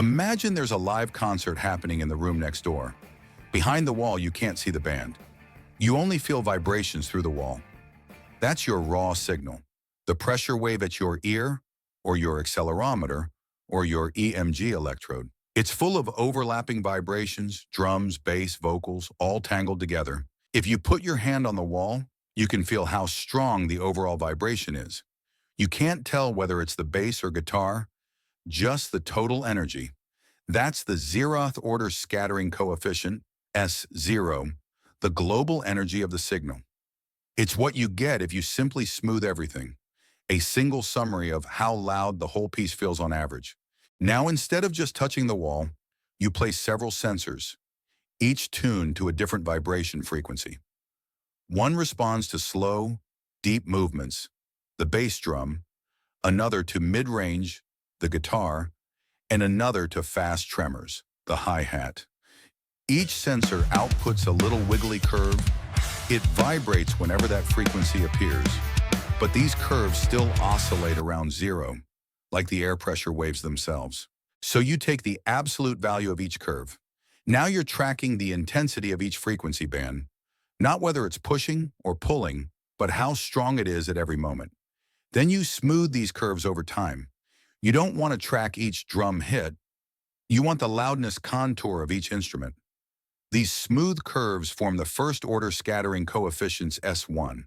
Imagine there's a live concert happening in the room next door. Behind the wall, you can't see the band. You only feel vibrations through the wall. That's your raw signal. The pressure wave at your ear, or your accelerometer, or your EMG electrode. It's full of overlapping vibrations, drums, bass, vocals, all tangled together. If you put your hand on the wall, you can feel how strong the overall vibration is. You can't tell whether it's the bass or guitar, just the total energy. That's the zeroth order scattering coefficient, S0, the global energy of the signal. It's what you get if you simply smooth everything, a single summary of how loud the whole piece feels on average. Now, instead of just touching the wall, you place several sensors, each tuned to a different vibration frequency. One responds to slow, deep movements, the bass drum, another to mid-range, the guitar, and another to fast tremors, the hi-hat. Each sensor outputs a little wiggly curve. It vibrates whenever that frequency appears, but these curves still oscillate around zero, like the air pressure waves themselves. So you take the absolute value of each curve. Now you're tracking the intensity of each frequency band, not whether it's pushing or pulling, but how strong it is at every moment. Then you smooth these curves over time. You don't want to track each drum hit. You want the loudness contour of each instrument. These smooth curves form the first-order scattering coefficients S1.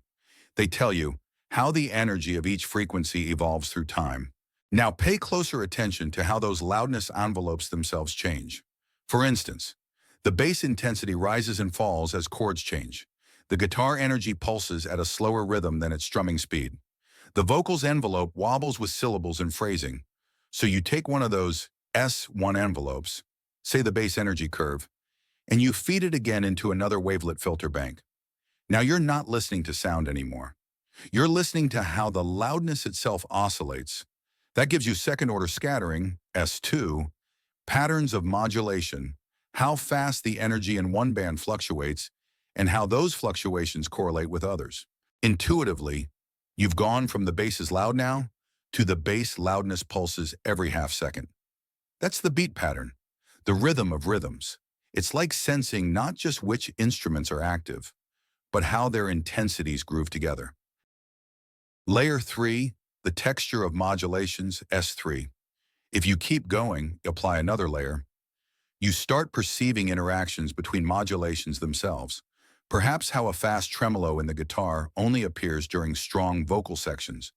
They tell you how the energy of each frequency evolves through time. Now pay closer attention to how those loudness envelopes themselves change. For instance, the bass intensity rises and falls as chords change. The guitar energy pulses at a slower rhythm than its strumming speed. The vocals envelope wobbles with syllables and phrasing. So you take one of those S1 envelopes, say the bass energy curve, and you feed it again into another wavelet filter bank. Now you're not listening to sound anymore. You're listening to how the loudness itself oscillates. That gives you second-order scattering, S2, patterns of modulation, how fast the energy in one band fluctuates, and how those fluctuations correlate with others. Intuitively, you've gone from the bass is loud now to the bass loudness pulses every half second. That's the beat pattern, the rhythm of rhythms. It's like sensing not just which instruments are active, but how their intensities groove together. Layer 3, the texture of modulations, S3. If you keep going, apply another layer, you start perceiving interactions between modulations themselves. Perhaps how a fast tremolo in the guitar only appears during strong vocal sections.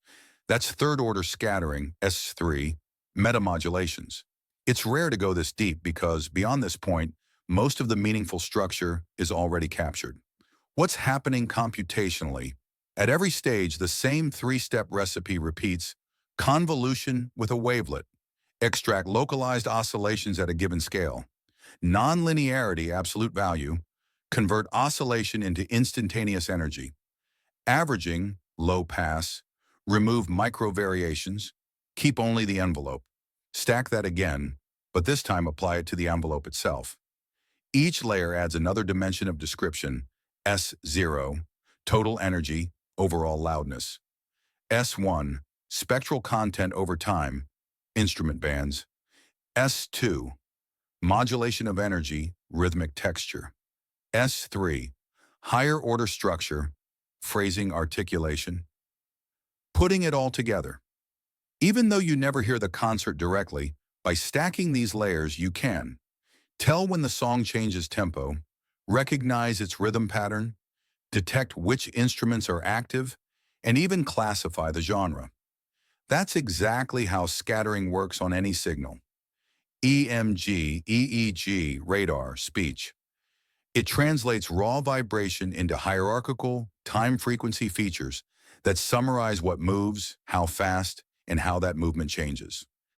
That's third-order scattering, S3, metamodulations. It's rare to go this deep because, beyond this point, most of the meaningful structure is already captured. What's happening computationally? At every stage, the same three-step recipe repeats: convolution with a wavelet, extract localized oscillations at a given scale, nonlinearity, absolute value, convert oscillation into instantaneous energy, averaging, low pass, remove micro variations, keep only the envelope. Stack that again, but this time apply it to the envelope itself. Each layer adds another dimension of description, S0, total energy, overall loudness. S1, spectral content over time, instrument bands. S2, modulation of energy, rhythmic texture. S3, higher order structure, phrasing, articulation. Putting it all together. Even though you never hear the concert directly, by stacking these layers you can tell when the song changes tempo, recognize its rhythm pattern, detect which instruments are active, and even classify the genre. That's exactly how scattering works on any signal. EMG, EEG, radar, speech. It translates raw vibration into hierarchical, time-frequency features that summarize what moves, how fast, and how that movement changes.